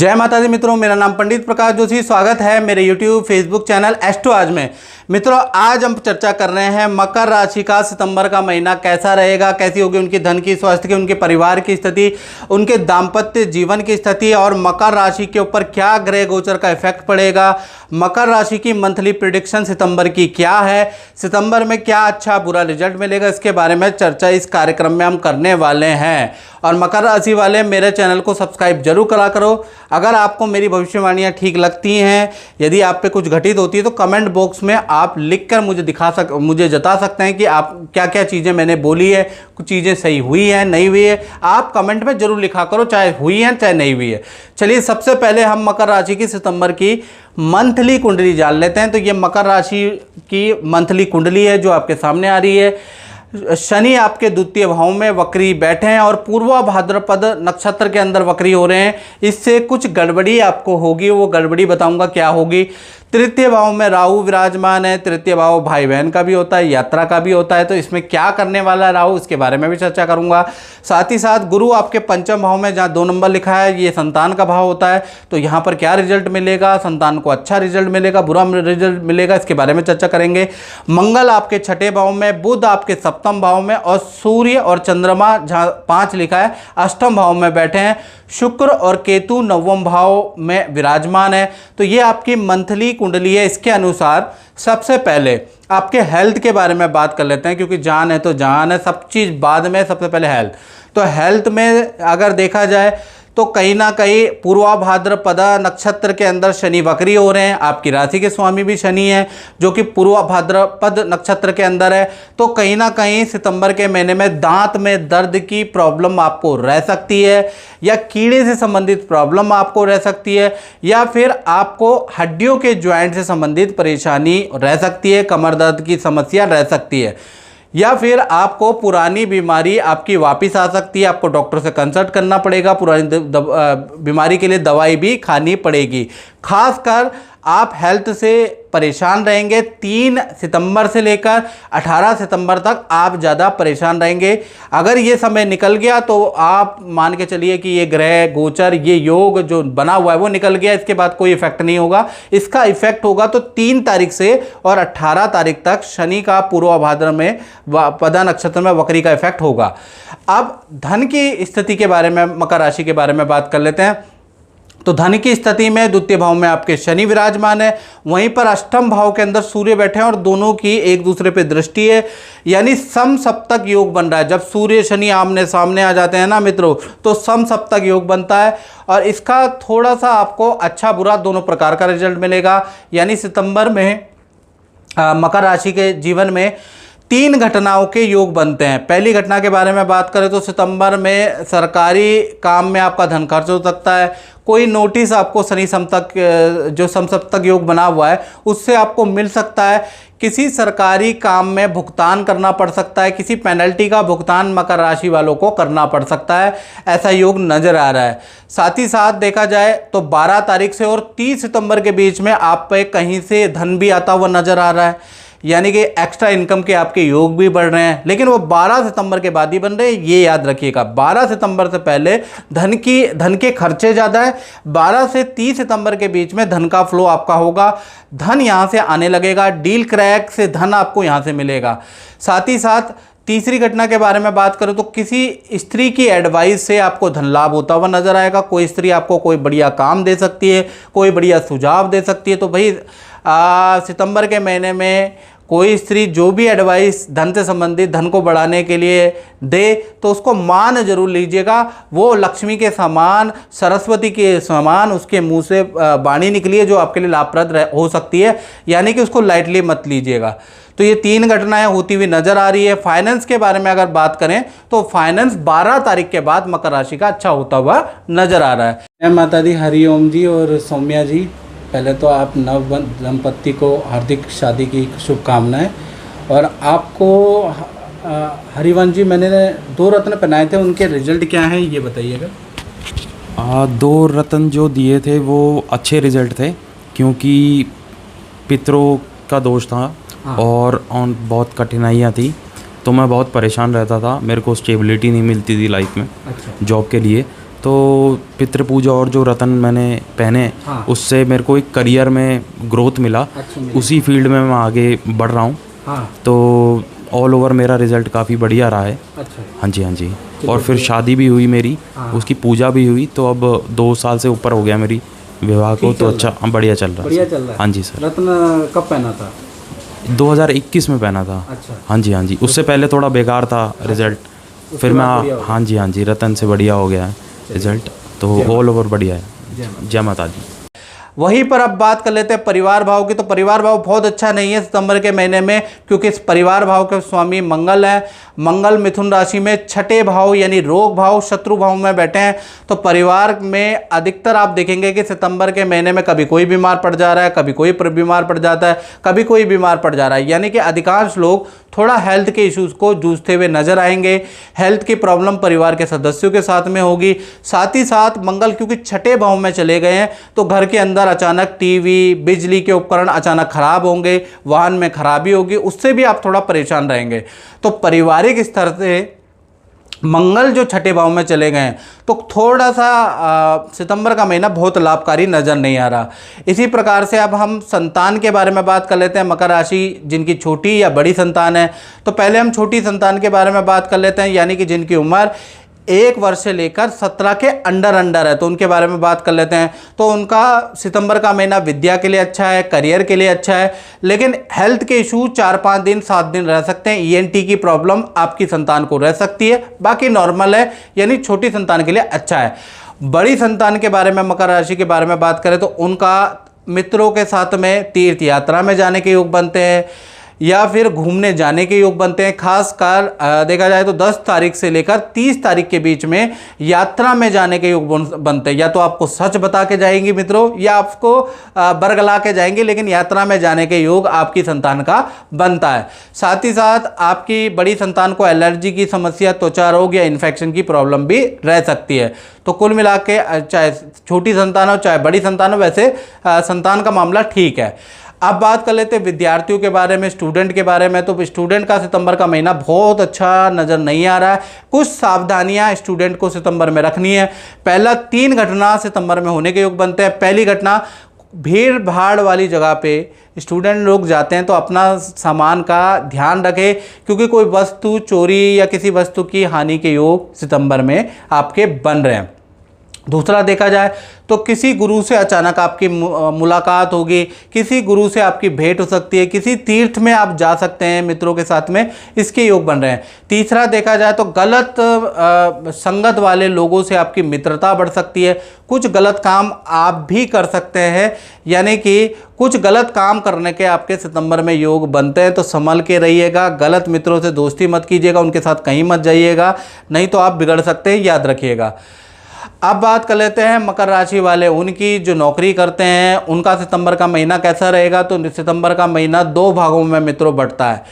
जय माता दी मित्रों, मेरा नाम पंडित प्रकाश जोशी। स्वागत है मेरे YouTube फेसबुक चैनल एस्ट्रो आज में। मित्रों, आज हम चर्चा कर रहे हैं मकर राशि का सितंबर का महीना कैसा रहेगा, कैसी होगी उनकी धन की, स्वास्थ्य की, उनके परिवार की स्थिति, उनके दाम्पत्य जीवन की स्थिति और मकर राशि के ऊपर क्या ग्रह गोचर का इफेक्ट पड़ेगा। मकर राशि की मंथली प्रिडिक्शन सितंबर की क्या है, सितंबर में क्या अच्छा बुरा रिजल्ट मिलेगा, इसके बारे में चर्चा इस कार्यक्रम में हम करने वाले हैं। और मकर राशि वाले मेरे चैनल को सब्सक्राइब जरूर करा करो। अगर आपको मेरी भविष्यवाणियाँ ठीक लगती हैं, यदि आप पे कुछ घटित होती है तो कमेंट बॉक्स में आप लिखकर मुझे जता सकते हैं कि आप क्या क्या चीज़ें मैंने बोली है, कुछ चीज़ें सही हुई हैं नहीं हुई है। आप कमेंट में जरूर लिखा करो, चाहे हुई है चाहे नहीं हुई है। चलिए, सबसे पहले हम मकर राशि की सितंबर की मंथली कुंडली जान लेते हैं। तो ये मकर राशि की मंथली कुंडली है जो आपके सामने आ रही है। शनि आपके द्वितीय भाव में वक्री बैठे हैं और पूर्वा भाद्रपद नक्षत्र के अंदर वक्री हो रहे हैं। इससे कुछ गड़बड़ी आपको होगी, वो गड़बड़ी बताऊंगा क्या होगी। तृतीय भाव में राहु विराजमान है। तृतीय भाव भाई बहन का भी होता है, यात्रा का भी होता है, तो इसमें क्या करने वाला है राहु, इसके बारे में भी चर्चा करूंगा। साथ ही साथ गुरु आपके पंचम भाव में, जहाँ 2 नंबर लिखा है, ये संतान का भाव होता है। तो यहाँ पर क्या रिजल्ट मिलेगा, संतान को अच्छा रिजल्ट मिलेगा, बुरा रिजल्ट मिलेगा, इसके बारे में चर्चा करेंगे। मंगल आपके छठे भाव में, बुध आपके सप्तम भाव में और सूर्य और चंद्रमा, जहाँ 5 लिखा है, अष्टम भाव में बैठे हैं। शुक्र और केतु नवम भाव में विराजमान है। तो ये आपकी मंथली कुंडली है। इसके अनुसार सबसे पहले आपके हेल्थ के बारे में बात कर लेते हैं, क्योंकि जान है तो जान है, सब चीज़ बाद में, सबसे पहले हेल्थ। तो हेल्थ में अगर देखा जाए तो कहीं ना कहीं पूर्वा भाद्रपदा नक्षत्र के अंदर शनि वक्री हो रहे हैं। आपकी राशि के स्वामी भी शनि है जो कि पूर्वा भाद्रपद नक्षत्र के अंदर है। तो कहीं ना कहीं सितंबर के महीने में दांत में दर्द की प्रॉब्लम आपको रह सकती है, या कीड़े से संबंधित प्रॉब्लम आपको रह सकती है, या फिर आपको हड्डियों के ज्वाइंट से संबंधित परेशानी रह सकती है, कमर दर्द की समस्या रह सकती है, या फिर आपको पुरानी बीमारी आपकी वापस आ सकती है। आपको डॉक्टर से कंसल्ट करना पड़ेगा, पुरानी बीमारी के लिए दवाई भी खानी पड़ेगी। खासकर आप हेल्थ से परेशान रहेंगे। 3 सितंबर से लेकर 18 सितंबर तक आप ज़्यादा परेशान रहेंगे। अगर ये समय निकल गया तो आप मान के चलिए कि ये ग्रह गोचर, ये योग जो बना हुआ है वो निकल गया, इसके बाद कोई इफेक्ट नहीं होगा। इसका इफेक्ट होगा तो 3 तारीख से और 18 तारीख तक शनि का पूर्वा भाद्र में पदा नक्षत्र में वक्री का इफेक्ट होगा। अब धन की स्थिति के बारे में, मकर राशि के बारे में बात कर लेते हैं। तो धन की स्थिति में द्वितीय भाव में आपके शनि विराजमान है, वहीं पर अष्टम भाव के अंदर सूर्य बैठे हैं और दोनों की एक दूसरे पे दृष्टि है, यानी समसप्तक योग बन रहा है। जब सूर्य शनि आमने सामने आ जाते हैं ना मित्रों, तो समसप्तक योग बनता है और इसका थोड़ा सा आपको अच्छा बुरा दोनों प्रकार का रिजल्ट मिलेगा। यानी सितंबर में मकर राशि के जीवन में 3 घटनाओं के योग बनते हैं। पहली घटना के बारे में बात करें तो सितंबर में सरकारी काम में आपका धन खर्च हो सकता है। कोई नोटिस आपको शनि समतक, जो समसप्तक योग बना हुआ है, उससे आपको मिल सकता है। किसी सरकारी काम में भुगतान करना पड़ सकता है, किसी पेनल्टी का भुगतान मकर राशि वालों को करना पड़ सकता है, ऐसा योग नजर आ रहा है। साथ ही साथ देखा जाए तो 12 तारीख से और 30 सितंबर के बीच में आप पे कहीं से धन भी आता हुआ नजर आ रहा है, यानी कि एक्स्ट्रा इनकम के आपके योग भी बढ़ रहे हैं, लेकिन वो 12 सितंबर के बाद ही बन रहे हैं, ये याद रखिएगा। 12 सितंबर से पहले धन के खर्चे ज़्यादा है। 12 से 30 सितंबर के बीच में धन का फ्लो आपका होगा, धन यहाँ से आने लगेगा, डील क्रैक से धन आपको यहाँ से मिलेगा। साथ ही साथ तीसरी घटना के बारे में बात करें तो किसी स्त्री की एडवाइस से आपको धन लाभ होता हुआ नजर आएगा। कोई स्त्री आपको कोई बढ़िया काम दे सकती है, कोई बढ़िया सुझाव दे सकती है। तो भाई सितंबर के महीने में कोई स्त्री जो भी एडवाइस धन से संबंधित, धन को बढ़ाने के लिए दे, तो उसको मान जरूर लीजिएगा। वो लक्ष्मी के समान, सरस्वती के समान उसके मुंह से वाणी निकली है जो आपके लिए लाभप्रद हो सकती है, यानी कि उसको लाइटली मत लीजिएगा। तो ये 3 घटनाएं होती हुई नजर आ रही है। फाइनेंस के बारे में अगर बात करें तो फाइनेंस 12 तारीख के बाद मकर राशि का अच्छा होता हुआ नजर आ रहा है। जय माता दी, हरिओम जी और सौम्या जी। पहले तो आप नव दंपत्ति को हार्दिक शादी की शुभकामनाएं। और आपको हरिवंश जी, मैंने 2 रत्न पहनाए थे, उनके रिजल्ट क्या हैं ये बताइएगा। 2 रत्न जो दिए थे वो अच्छे रिजल्ट थे, क्योंकि पितरों का दोष था और बहुत कठिनाइयाँ थी, तो मैं बहुत परेशान रहता था, मेरे को स्टेबिलिटी नहीं मिलती थी लाइफ में। अच्छा। जॉब के लिए। तो पितृ पूजा और जो रतन मैंने पहने, हाँ। उससे मेरे को एक करियर में ग्रोथ मिला। उसी फील्ड में मैं आगे बढ़ रहा हूँ। हाँ। तो ऑल ओवर मेरा रिज़ल्ट काफ़ी बढ़िया रहा है। अच्छा। हाँ जी, हाँ जी। और फिर शादी भी हुई मेरी, उसकी पूजा भी हुई, तो अब 2 साल से ऊपर हो गया मेरी विवाह को। तो अच्छा, बढ़िया चल रहा है। हाँ जी सर। रत्न कब पहना था? 2021 में पहना था। अच्छा। हाँ जी, हाँ जी। उससे पहले थोड़ा बेकार था रिज़ल्ट, फिर मैं हाँ जी, हाँ जी, रतन से बढ़िया हो गया है रिज़ल्ट। तो ऑल ओवर बढ़िया है। जय माता दी। वहीं पर अब बात कर लेते हैं परिवार भाव की। तो परिवार भाव बहुत अच्छा नहीं है सितंबर के महीने में, क्योंकि इस परिवार भाव के स्वामी मंगल है। मंगल मिथुन राशि में छठे भाव यानी रोग भाव, शत्रु भाव में बैठे हैं। तो परिवार में अधिकतर आप देखेंगे कि सितंबर के महीने में कभी कोई बीमार पड़ जा रहा है, कभी कोई बीमार पड़ जाता है, कभी कोई बीमार पड़ जा रहा है। यानी कि अधिकांश लोग थोड़ा हेल्थ के इश्यूज को जूझते हुए नजर आएंगे। हेल्थ की प्रॉब्लम परिवार के सदस्यों के साथ में होगी। साथ ही साथ मंगल क्योंकि छठे भाव में चले गए हैं, तो घर के अंदर अचानक टीवी, बिजली के उपकरण अचानक खराब होंगे, वाहन में खराबी होगी, उससे भी आप थोड़ा परेशान रहेंगे। तो पारिवारिक स्तर से मंगल जो छठे भाव में चले गए हैं, तो थोड़ा सा सितंबर का महीना बहुत लाभकारी नज़र नहीं आ रहा। इसी प्रकार से अब हम संतान के बारे में बात कर लेते हैं। मकर राशि जिनकी छोटी या बड़ी संतान है, तो पहले हम छोटी संतान के बारे में बात कर लेते हैं, यानी कि जिनकी उम्र 1 वर्ष से लेकर 17 के अंडर है, तो उनके बारे में बात कर लेते हैं। तो उनका सितंबर का महीना विद्या के लिए अच्छा है, करियर के लिए अच्छा है, लेकिन हेल्थ के इशू 4-5 दिन 7 दिन रह सकते हैं। ईएनटी की प्रॉब्लम आपकी संतान को रह सकती है, बाकी नॉर्मल है, यानी छोटी संतान के लिए अच्छा है। बड़ी संतान के बारे में, मकर राशि के बारे में बात करें तो उनका मित्रों के साथ में तीर्थ यात्रा में जाने के योग बनते हैं, या फिर घूमने जाने के योग बनते हैं। खासकर देखा जाए तो 10 तारीख से लेकर 30 तारीख के बीच में यात्रा में जाने के योग बनते हैं। या तो आपको सच बता के जाएंगी मित्रों, या आपको बरगला के जाएंगी, लेकिन यात्रा में जाने के योग आपकी संतान का बनता है। साथ ही साथ आपकी बड़ी संतान को एलर्जी की समस्या, त्वचा रोग या इन्फेक्शन की प्रॉब्लम भी रह सकती है। तो कुल मिला के चाहे छोटी संतान हो चाहे बड़ी संतान हो, वैसे संतान का मामला ठीक है। अब बात कर लेते हैं विद्यार्थियों के बारे में, स्टूडेंट के बारे में। तो स्टूडेंट का सितंबर का महीना बहुत अच्छा नज़र नहीं आ रहा है। कुछ सावधानियां स्टूडेंट को सितंबर में रखनी है। पहला 3 घटना सितंबर में होने के योग बनते हैं। पहली घटना, भीड़ भाड़ वाली जगह पे स्टूडेंट लोग जाते हैं तो अपना सामान का ध्यान रखें, क्योंकि कोई वस्तु चोरी या किसी वस्तु की हानि के योग सितंबर में आपके बन रहे हैं। दूसरा देखा जाए तो किसी गुरु से अचानक आपकी मुलाकात होगी, किसी गुरु से आपकी भेंट हो सकती है, किसी तीर्थ में आप जा सकते हैं मित्रों के साथ में, इसके योग बन रहे हैं। तीसरा देखा जाए तो गलत संगत वाले लोगों से आपकी मित्रता बढ़ सकती है। कुछ गलत काम आप भी कर सकते हैं, यानी कि कुछ गलत काम करने के आपके सितंबर में योग बनते हैं। तो संभल के रहिएगा, गलत मित्रों से दोस्ती मत कीजिएगा, उनके साथ कहीं मत जाइएगा, नहीं तो आप बिगड़ सकते हैं, याद रखिएगा। अब बात कर लेते हैं मकर राशि वाले, उनकी जो नौकरी करते हैं उनका सितंबर का महीना कैसा रहेगा। तो सितंबर का महीना 2 भागों में मित्रों बढ़ता है,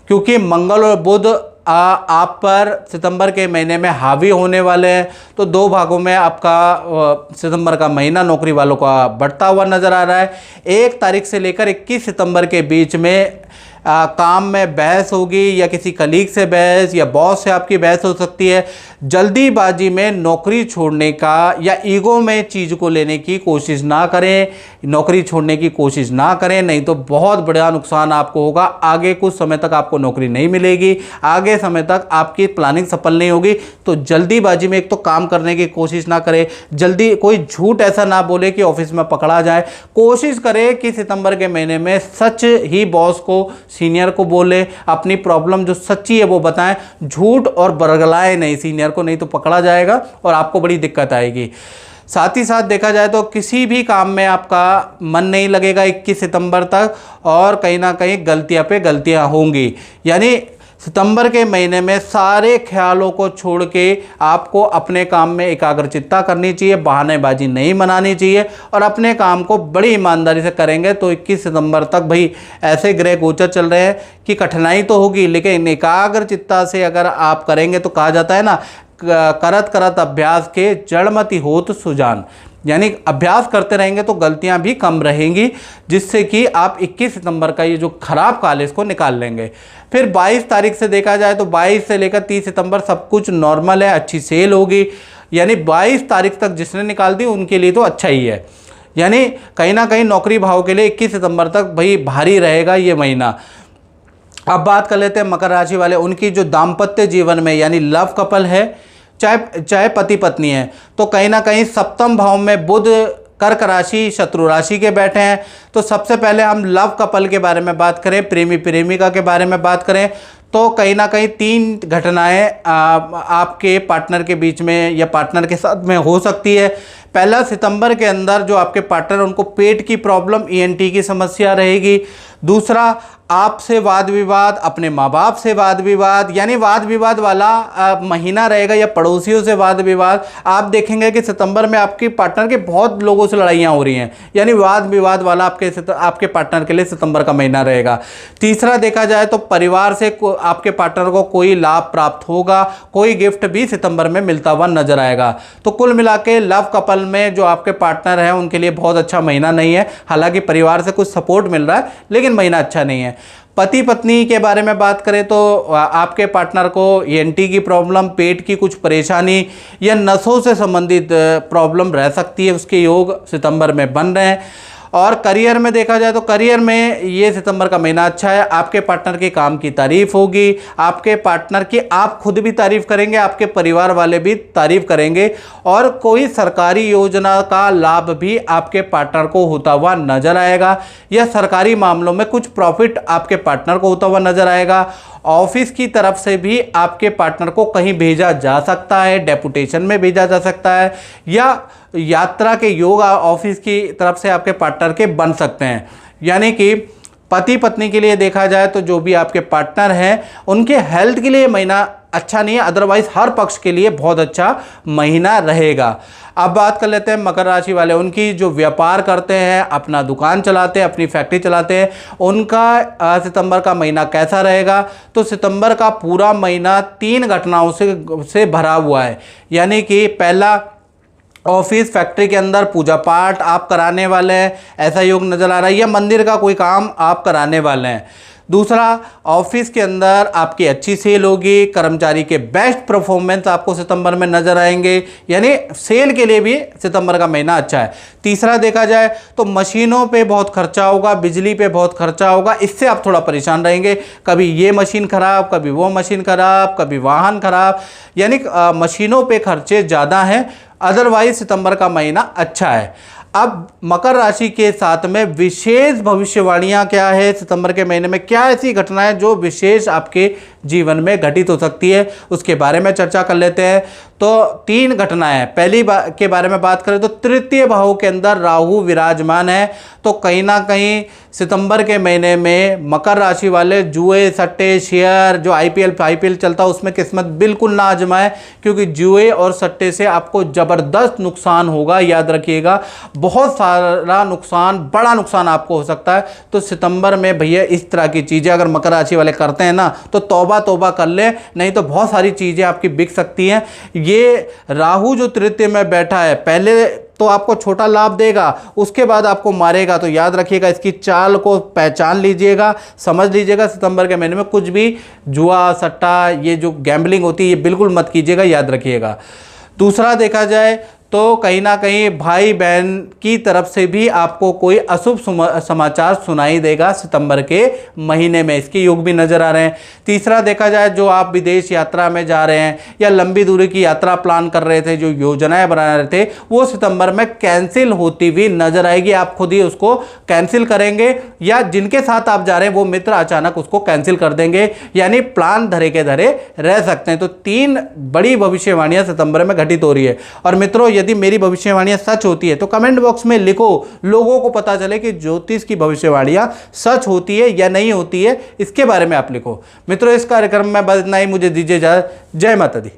क्योंकि मंगल और बुध आप पर सितंबर के महीने में हावी होने वाले हैं। तो 2 भागों में आपका सितंबर का महीना नौकरी वालों का बढ़ता हुआ नज़र आ रहा है। 1 तारीख से लेकर 21 सितंबर के बीच में काम में बहस होगी, या किसी कलीग से बहस, या बॉस से आपकी बहस हो सकती है। जल्दीबाजी में नौकरी छोड़ने का या ईगो में चीज़ को लेने की कोशिश ना करें, नौकरी छोड़ने की कोशिश ना करें, नहीं तो बहुत बड़ा नुकसान आपको होगा। आगे कुछ समय तक आपको नौकरी नहीं मिलेगी, आगे समय तक आपकी प्लानिंग सफल नहीं होगी। तो जल्दीबाजी में एक तो काम करने की कोशिश ना करें, जल्दी कोई झूठ ऐसा ना बोले कि ऑफिस में पकड़ा जाए। कोशिश करें कि सितंबर के महीने में सच ही बॉस को, सीनियर को बोले, अपनी प्रॉब्लम जो सच्ची है वो बताएं, झूठ और बरगलाए नहीं सीनियर को, नहीं तो पकड़ा जाएगा और आपको बड़ी दिक्कत आएगी। साथ ही साथ देखा जाए तो किसी भी काम में आपका मन नहीं लगेगा 21 सितंबर तक, और कहीं ना कहीं गलतियां पे गलतियां होंगी। यानी सितंबर के महीने में सारे ख्यालों को छोड़ के आपको अपने काम में एकाग्रचित्ता करनी चाहिए, बहानेबाजी नहीं मनानी चाहिए, और अपने काम को बड़ी ईमानदारी से करेंगे तो 21 सितंबर तक भाई ऐसे ग्रह गोचर चल रहे हैं कि कठिनाई तो होगी, लेकिन एकाग्रचित्ता से अगर आप करेंगे तो कहा जाता है ना, करत करत अभ्यास के जड़मति होत सुजान, यानी अभ्यास करते रहेंगे तो गलतियां भी कम रहेंगी, जिससे कि आप 21 सितंबर का ये जो खराब काल है इसको निकाल लेंगे। फिर 22 तारीख से देखा जाए तो 22 से लेकर 30 सितंबर सब कुछ नॉर्मल है, अच्छी सेल होगी। यानी 22 तारीख तक जिसने निकाल दी उनके लिए तो अच्छा ही है। यानी कहीं ना कहीं नौकरी भाव के लिए 21 सितंबर तक भाई भारी रहेगा ये महीना। अब बात कर लेते हैं मकर राशि वाले, उनकी जो दाम्पत्य जीवन में यानी लव कपल है, चाहे पति पत्नी है, तो कहीं ना कहीं सप्तम भाव में बुध कर्क राशि शत्रु राशि के बैठे हैं। तो सबसे पहले हम लव कपल के बारे में बात करें, प्रेमी प्रेमिका के बारे में बात करें, तो कहीं ना कहीं 3 घटनाएं आपके पार्टनर के बीच में या पार्टनर के साथ में हो सकती है। पहला सितंबर के अंदर जो आपके पार्टनर उनको पेट की प्रॉब्लम, ENT की समस्या रहेगी। दूसरा, आपसे वाद विवाद, अपने माँ बाप से वाद विवाद, यानी वाद विवाद वाला महीना रहेगा, या पड़ोसियों से वाद विवाद। आप देखेंगे कि सितंबर में आपके पार्टनर के बहुत लोगों से लड़ाइयाँ हो रही हैं, यानी वाद विवाद वाला आपके पार्टनर के लिए सितंबर का महीना रहेगा। तीसरा देखा जाए तो परिवार से आपके पार्टनर को कोई लाभ प्राप्त होगा, कोई गिफ्ट भी सितंबर में मिलता हुआ नजर आएगा। तो कुल मिला के लव कपल में जो आपके पार्टनर हैं उनके लिए बहुत अच्छा महीना नहीं है। हालांकि परिवार से कुछ सपोर्ट मिल रहा है, लेकिन महीना अच्छा नहीं है। पति पत्नी के बारे में बात करें तो आपके पार्टनर को ENT की प्रॉब्लम, पेट की कुछ परेशानी या नसों से संबंधित प्रॉब्लम रह सकती है, उसके योग सितंबर में बन रहे हैं। और करियर में देखा जाए तो करियर में ये सितंबर का महीना अच्छा है। आपके पार्टनर के काम की तारीफ होगी, आपके पार्टनर की आप खुद भी तारीफ करेंगे, आपके परिवार वाले भी तारीफ करेंगे, और कोई सरकारी योजना का लाभ भी आपके पार्टनर को होता हुआ नजर आएगा, या सरकारी मामलों में कुछ प्रॉफिट आपके पार्टनर को होता हुआ नजर आएगा। ऑफिस की तरफ से भी आपके पार्टनर को कहीं भेजा जा सकता है, डेपुटेशन में भेजा जा सकता है, या यात्रा के योग ऑफिस की तरफ से आपके पार्टनर के बन सकते हैं। यानी कि पति पत्नी के लिए देखा जाए तो जो भी आपके पार्टनर हैं उनके हेल्थ के लिए महीना अच्छा नहीं है, अदरवाइज हर पक्ष के लिए बहुत अच्छा महीना रहेगा। अब बात कर लेते हैं मकर राशि वाले, उनकी जो व्यापार करते हैं, अपना दुकान चलाते हैं, अपनी फैक्ट्री चलाते हैं, उनका सितंबर का महीना कैसा रहेगा। तो सितंबर का पूरा महीना 3 घटनाओं से भरा हुआ है। यानी कि पहला, ऑफिस फैक्ट्री के अंदर पूजा पाठ आप कराने वाले हैं, ऐसा योग नजर आ रहा है, या मंदिर का कोई काम आप कराने वाले हैं। दूसरा, ऑफिस के अंदर आपकी अच्छी सेल होगी, कर्मचारी के बेस्ट परफॉर्मेंस आपको सितंबर में नजर आएंगे, यानी सेल के लिए भी सितंबर का महीना अच्छा है। तीसरा देखा जाए तो मशीनों पे बहुत खर्चा होगा, बिजली पे बहुत खर्चा होगा, इससे आप थोड़ा परेशान रहेंगे। कभी ये मशीन खराब, कभी वो मशीन खराब, कभी वाहन खराब, यानी मशीनों पे खर्चे ज़्यादा हैं। अदरवाइज सितंबर का महीना अच्छा है। अब मकर राशि के साथ में विशेष भविष्यवाणियां क्या है सितंबर के महीने में, क्या ऐसी घटनाएं जो विशेष आपके जीवन में घटित हो सकती है, उसके बारे में चर्चा कर लेते हैं। तो 3 घटनाएं, पहली के बारे में बात करें तो तृतीय भाव के अंदर राहु विराजमान है। तो कहीं ना कहीं सितंबर के महीने में मकर राशि वाले जुए, सट्टे, शेयर, जो IPL चलता है उसमें किस्मत बिल्कुल ना आजमाएं, क्योंकि जुए और सट्टे से आपको ज़बरदस्त नुकसान होगा। याद रखिएगा, बहुत सारा नुकसान, बड़ा नुकसान आपको हो सकता है। तो सितंबर में भैया इस तरह की चीज़ें अगर मकर राशि वाले करते हैं ना, तो तौबा कर ले, नहीं तो बहुत सारी चीज़ें आपकी बिक सकती हैं। ये राहु जो तृतीय में बैठा है, पहले तो आपको छोटा लाभ देगा, उसके बाद आपको मारेगा। तो याद रखिएगा, इसकी चाल को पहचान लीजिएगा, समझ लीजिएगा। सितंबर के महीने में कुछ भी जुआ, सट्टा, ये जो गैम्बलिंग होती है, ये बिल्कुल मत कीजिएगा, याद रखिएगा। दूसरा देखा जाए तो कहीं ना कहीं भाई बहन की तरफ से भी आपको कोई अशुभ समाचार सुनाई देगा सितंबर के महीने में, इसके योग भी नज़र आ रहे हैं। तीसरा देखा जाए, जो आप विदेश यात्रा में जा रहे हैं या लंबी दूरी की यात्रा प्लान कर रहे थे, जो योजनाएं बना रहे थे, वो सितंबर में कैंसिल होती हुई नजर आएगी। आप खुद ही उसको कैंसिल करेंगे, या जिनके साथ आप जा रहे हैं वो मित्र अचानक उसको कैंसिल कर देंगे, यानी प्लान धरे के धरे रह सकते हैं। तो 3 बड़ी भविष्यवाणियां सितंबर में घटित हो रही है। और मित्रों, यदि मेरी भविष्यवाणियां सच होती है तो कमेंट बॉक्स में लिखो, लोगों को पता चले कि ज्योतिष की भविष्यवाणियां सच होती है या नहीं होती है, इसके बारे में आप लिखो। मित्रों, इस कार्यक्रम में बस इतना ही, मुझे दीजिए इजाजत। जय माता दी।